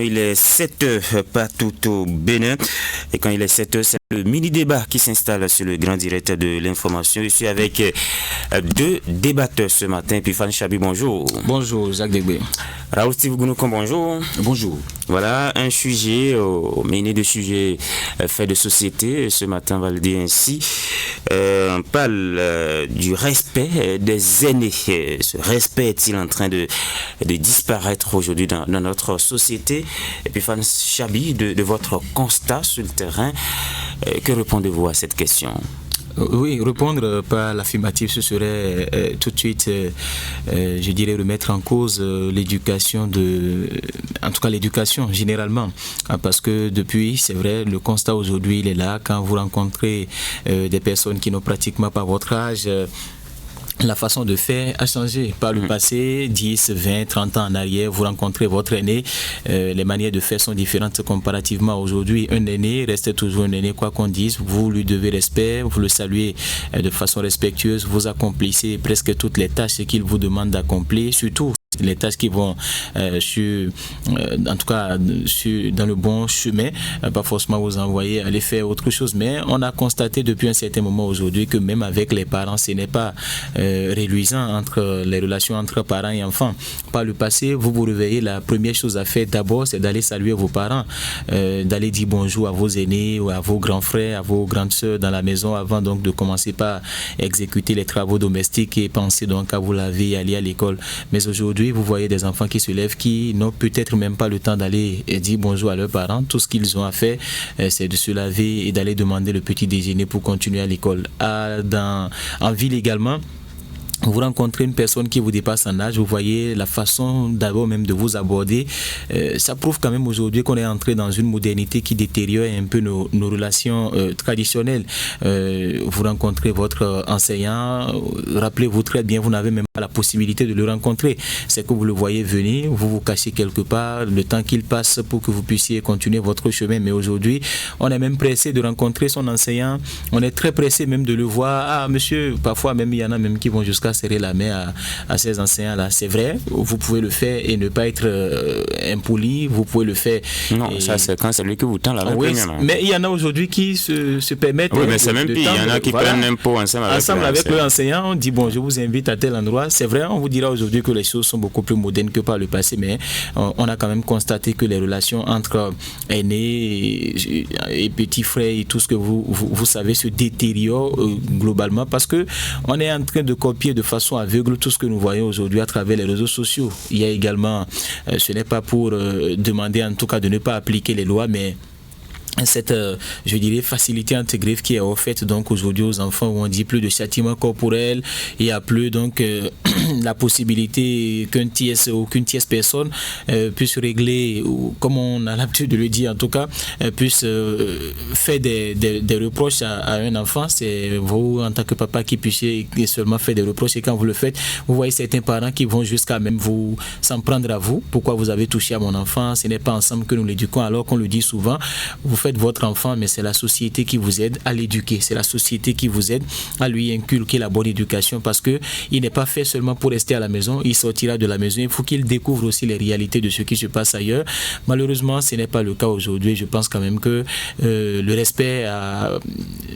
Il est 7 heures partout au Bénin et quand il est 7 heures, c'est le mini-débat qui s'installe sur le grand direct de l'information. Je suis avec deux débatteurs ce matin. Puis Fan Chabi, bonjour. Bonjour, Jacques Degbé. Raoul Steve Gounoukan, bonjour. Bonjour. Voilà un sujet, mené de sujets faits de société. Ce matin, on va le dire ainsi. On parle du respect des aînés. Ce respect est-il en train de disparaître aujourd'hui dans notre société? Et puis Fan Chabi, de votre constat sur le terrain, que répondez-vous à cette question? Oui, répondre par l'affirmative, ce serait tout de suite, je dirais, remettre en cause l'éducation, en tout cas l'éducation généralement. Parce que depuis, c'est vrai, le constat aujourd'hui, il est là. Quand vous rencontrez des personnes qui n'ont pratiquement pas votre âge, la façon de faire a changé. Par le passé, 10, 20, 30 ans en arrière, vous rencontrez votre aîné, les manières de faire sont différentes comparativement à aujourd'hui. Un aîné reste toujours un aîné, quoi qu'on dise, vous lui devez respect, vous le saluez de façon respectueuse, vous accomplissez presque toutes les tâches qu'il vous demande d'accomplir, surtout les tâches qui vont en tout cas dans le bon chemin, pas forcément vous envoyer aller faire autre chose, mais on a constaté depuis un certain moment aujourd'hui que même avec les parents, ce n'est pas réluisant entre les relations entre parents et enfants. Par le passé, vous vous réveillez, la première chose à faire d'abord, c'est d'aller saluer vos parents, d'aller dire bonjour à vos aînés ou à vos grands frères, à vos grandes sœurs dans la maison, avant donc de commencer par exécuter les travaux domestiques et penser donc à vous laver et aller à l'école. Mais aujourd'hui, vous voyez des enfants qui se lèvent, qui n'ont peut-être même pas le temps d'aller dire bonjour à leurs parents. Tout ce qu'ils ont à faire, c'est de se laver et d'aller demander le petit déjeuner pour continuer à l'école. En ville également, vous rencontrez une personne qui vous dépasse en âge, vous voyez la façon d'abord même de vous aborder. Ça prouve quand même aujourd'hui qu'on est entré dans une modernité qui détériore un peu nos relations traditionnelles. Vous rencontrez votre enseignant, rappelez-vous très bien, vous n'avez même pas la possibilité de le rencontrer. C'est que vous le voyez venir, vous vous cachez quelque part, le temps qu'il passe pour que vous puissiez continuer votre chemin. Mais aujourd'hui, on est même pressé de rencontrer son enseignant, on est très pressé même de le voir. Ah monsieur, parfois même il y en a même qui vont jusqu'à serrer la main à ces enseignants-là. C'est vrai, vous pouvez le faire et ne pas être impoli, vous pouvez le faire. Non, et ça c'est quand c'est lui qui vous tend la main. Oui, mais il y en a aujourd'hui qui se permettent. Oui, mais c'est même pire, il y en a qui prennent un pot ensemble avec l'enseignant, on dit bon, je vous invite à tel endroit. C'est vrai, on vous dira aujourd'hui que les choses sont beaucoup plus modernes que par le passé, mais on a quand même constaté que les relations entre aînés et petits frères et tout ce que vous savez se détériorent globalement parce que on est en train de copier de façon aveugle tout ce que nous voyons aujourd'hui à travers les réseaux sociaux. Il y a également, ce n'est pas pour demander en tout cas de ne pas appliquer les lois, mais cette, je dirais, facilité intégrée qui est offerte donc aujourd'hui aux enfants où on dit plus de châtiment corporel, il n'y a plus donc la possibilité qu'une tierce personne puisse régler, ou comme on a l'habitude de le dire en tout cas, puisse faire des reproches à un enfant. C'est vous en tant que papa qui puissiez seulement faire des reproches et quand vous le faites, vous voyez certains parents qui vont jusqu'à même vous s'en prendre à vous. Pourquoi vous avez touché à mon enfant? Ce n'est pas ensemble que nous l'éduquons alors qu'on le dit souvent. Vous faites votre enfant, mais c'est la société qui vous aide à l'éduquer. C'est la société qui vous aide à lui inculquer la bonne éducation parce que il n'est pas fait seulement pour rester à la maison. Il sortira de la maison. Il faut qu'il découvre aussi les réalités de ce qui se passe ailleurs. Malheureusement, ce n'est pas le cas aujourd'hui. Je pense quand même que le respect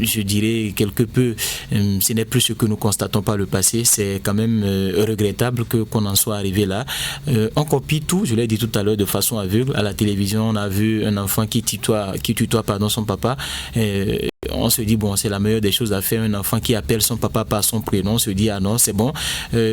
je dirais quelque peu, ce n'est plus ce que nous constatons par le passé. C'est quand même regrettable qu'on en soit arrivé là. On copie tout, je l'ai dit tout à l'heure, de façon aveugle. À la télévision, on a vu un enfant qui tutoie son papa. On se dit bon, c'est la meilleure des choses à faire. Un enfant qui appelle son papa par son prénom, on se dit ah non, c'est bon,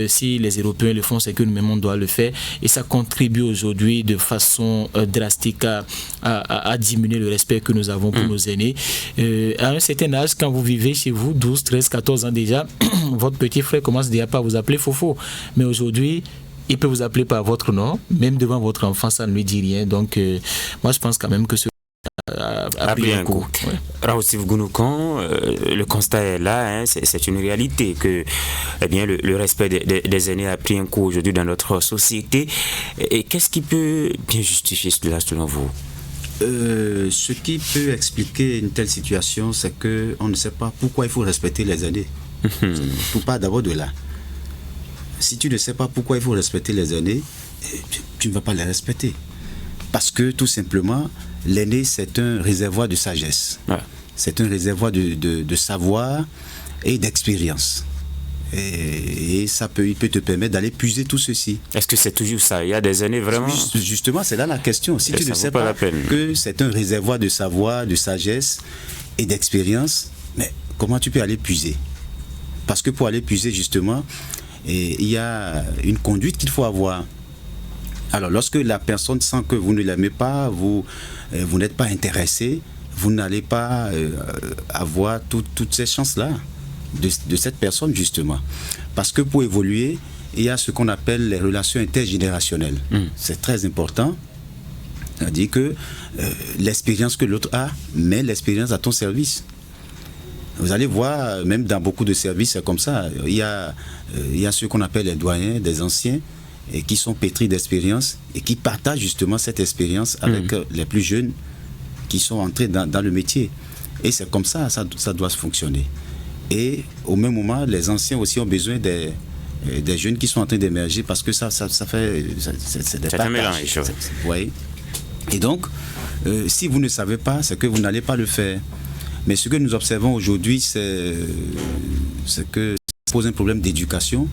si les Européens le font, c'est que nous-mêmes on doit le faire. Et ça contribue aujourd'hui de façon drastique à diminuer le respect que nous avons pour nos aînés. À un certain âge, quand vous vivez chez vous, 12, 13, 14 ans déjà, votre petit frère commence déjà par vous appeler Fofo. Mais aujourd'hui, il peut vous appeler par votre nom, même devant votre enfant, ça ne lui dit rien. Donc moi je pense quand même que ce a pris un coup. Ouais. Raoul Steve Gounoukan, le constat est là, hein, c'est une réalité que le respect des aînés a pris un coup aujourd'hui dans notre société. Et qu'est-ce qui peut bien justifier cela selon vous? Ce qui peut expliquer une telle situation, c'est qu'on ne sait pas pourquoi il faut respecter les aînés. Tout part d'abord de là. Si tu ne sais pas pourquoi il faut respecter les aînés, tu ne vas pas les respecter. Parce que tout simplement, l'aîné, c'est un réservoir de sagesse. Ouais. C'est un réservoir de savoir et d'expérience. Et il peut te permettre d'aller puiser tout ceci. Est-ce que c'est toujours ça? Il y a des années vraiment. Justement, c'est là la question. Si Et tu ça ne vaut sais pas pas la peine. que c'est un réservoir de savoir, de sagesse et d'expérience, mais comment tu peux aller puiser? Parce que pour aller puiser, justement, il y a une conduite qu'il faut avoir. Alors, lorsque la personne sent que vous ne l'aimez pas, vous n'êtes pas intéressé, vous n'allez pas avoir toutes ces chances-là de cette personne, justement. Parce que pour évoluer, il y a ce qu'on appelle les relations intergénérationnelles. C'est très important. C'est-à-dire que l'expérience que l'autre a met l'expérience à ton service. Vous allez voir, même dans beaucoup de services, c'est comme ça. Il y a ce qu'on appelle les doyens, des anciens, et qui sont pétris d'expérience et qui partagent justement cette expérience avec les plus jeunes qui sont entrés dans le métier. Et c'est comme ça, ça doit se fonctionner. Et au même moment, les anciens aussi ont besoin des jeunes qui sont en train d'émerger parce que ça fait... C'est des partages. mélange. Vous voyez? Et donc, si vous ne savez pas, c'est que vous n'allez pas le faire. Mais ce que nous observons aujourd'hui, c'est que ça pose un problème d'éducation,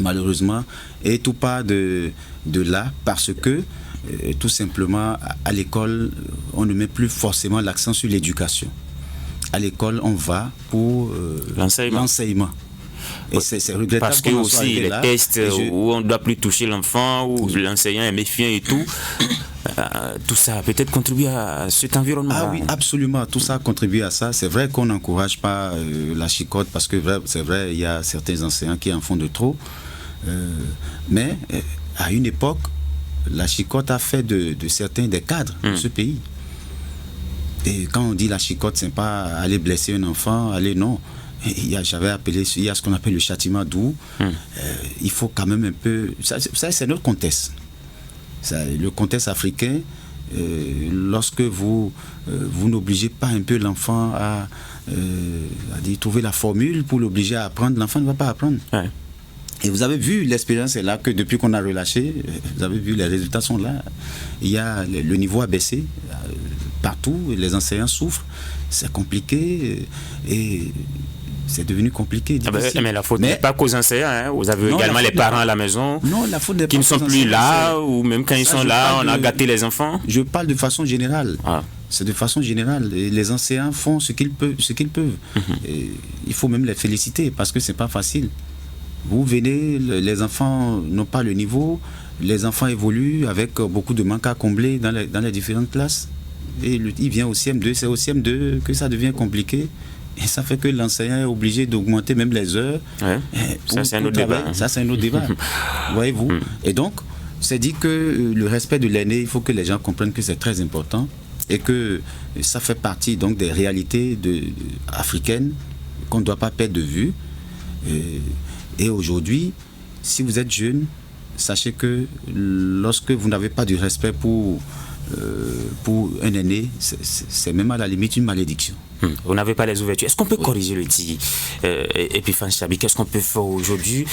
malheureusement, et tout part de là parce que tout simplement, à l'école, on ne met plus forcément l'accent sur l'éducation. À l'école, on va pour l'enseignement. Et c'est regrettable. Parce que aussi les tests où on ne doit plus toucher l'enfant, où l'enseignant est méfiant et tout, tout ça a peut-être contribué à cet environnement. Ah oui, absolument, tout ça a contribué à ça. C'est vrai qu'on n'encourage pas la chicotte parce que c'est vrai, il y a certains enseignants qui en font de trop. Mais à une époque, la chicotte a fait de certains des cadres de ce pays. Et quand on dit la chicotte, c'est pas aller blesser un enfant, non. J'avais appelé, il y a ce qu'on appelle le châtiment doux. Il faut quand même un peu... Ça c'est notre contexte. Le contexte africain, lorsque vous n'obligez pas un peu l'enfant à trouver la formule pour l'obliger à apprendre, l'enfant ne va pas apprendre. Ouais. Et vous avez vu, l'expérience est là, que depuis qu'on a relâché, vous avez vu, les résultats sont là. Il y a le niveau a baissé partout, les enseignants souffrent, c'est compliqué et c'est devenu compliqué. Mais la faute n'est pas qu'aux enseignants, hein. Vous avez également les parents à la maison qui ne sont plus là, ou même quand ils sont là, on a gâté les enfants. Je parle de façon générale. C'est de façon générale. Et les enseignants font ce qu'ils peuvent. Et il faut même les féliciter parce que c'est pas facile. Vous venez, les enfants n'ont pas le niveau, les enfants évoluent avec beaucoup de manques à combler dans les différentes classes. Et il vient au CM2, c'est au CM2 que ça devient compliqué. Et ça fait que l'enseignant est obligé d'augmenter même les heures. Ouais. Ça, c'est un autre débat. Ça, c'est un autre débat. Voyez-vous? Et donc, c'est dit que le respect de l'aîné, il faut que les gens comprennent que c'est très important et que ça fait partie donc des réalités africaines qu'on ne doit pas perdre de vue. Et aujourd'hui, si vous êtes jeune, sachez que lorsque vous n'avez pas du respect pour un aîné, c'est même à la limite une malédiction. Vous n'avez pas les ouvertures. Est-ce qu'on peut corriger le dit Epiphane Chabi? Qu'est-ce qu'on peut faire aujourd'hui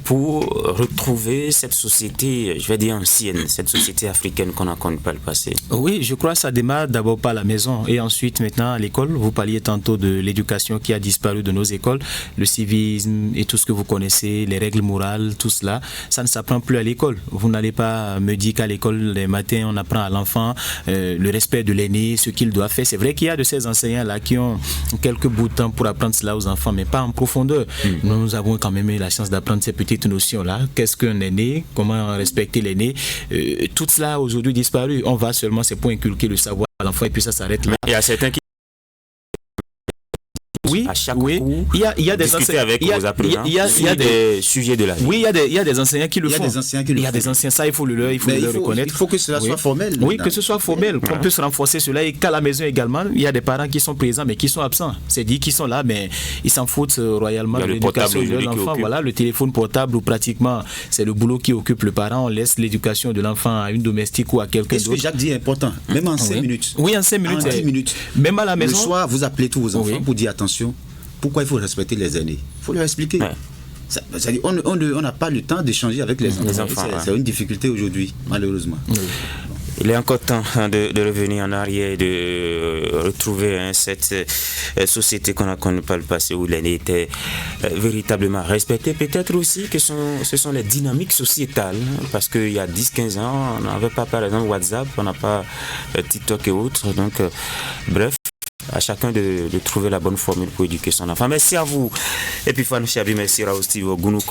pour retrouver cette société, je vais dire ancienne, cette société africaine qu'on a connue par le passé? Oui, je crois que ça démarre d'abord par la maison et ensuite maintenant à l'école. Vous parliez tantôt de l'éducation qui a disparu de nos écoles, le civisme et tout ce que vous connaissez, les règles morales, tout cela, ça ne s'apprend plus à l'école. Vous n'allez pas me dire qu'à l'école, les matins, on apprend à l'enfant le respect de l'aîné, ce qu'il doit faire. C'est vrai qu'il y a de ces enseignants-là qui ont quelques bouts de temps pour apprendre cela aux enfants, mais pas en profondeur. Nous avons quand même eu la chance d'apprendre ces petites notions-là. Qu'est-ce qu'un aîné? Comment respecter l'aîné? Tout cela a aujourd'hui disparu. On va seulement, c'est pour inculquer le savoir à l'enfant et puis ça s'arrête là. Il y a certains qui oui, à chaque oui. coup, Il y a des enseignants avec vos apprenants. Il y a des sujets de la vie. Oui, il y a des enseignants qui le font. Il y a des enseignants, ça il faut le reconnaître. Il faut que cela soit formel. Oui, que ce soit formel, qu'on puisse renforcer cela et qu'à la maison également, il y a des parents qui sont présents mais qui sont absents. C'est dit qu'ils sont là, mais ils s'en foutent royalement de l'éducation de l'enfant. Voilà, le téléphone portable où pratiquement c'est le boulot qui occupe le parent. On laisse l'éducation de l'enfant à une domestique ou à quelqu'un d'autre. Ce que Jacques dit est important, même en 5 minutes. Oui, en 5 minutes. En 10 minutes. Même à la maison. Le soir, vous appelez tous vos enfants pour dire attention. Pourquoi il faut respecter les aînés? Il faut leur expliquer. On n'a pas le temps d'échanger avec les enfants. C'est une difficulté aujourd'hui, malheureusement. Il est encore temps de revenir en arrière et de retrouver cette société qu'on a connue par le passé où l'aîné était véritablement respecté. Peut-être aussi que ce sont les dynamiques sociétales, parce qu'il y a 10-15 ans, on n'avait pas par exemple WhatsApp, on n'a pas TikTok et autres. Donc, bref, à chacun de trouver la bonne formule pour éduquer son enfant. Merci à vous. Et puis, Fanou Chabi, merci à Steve Gounou.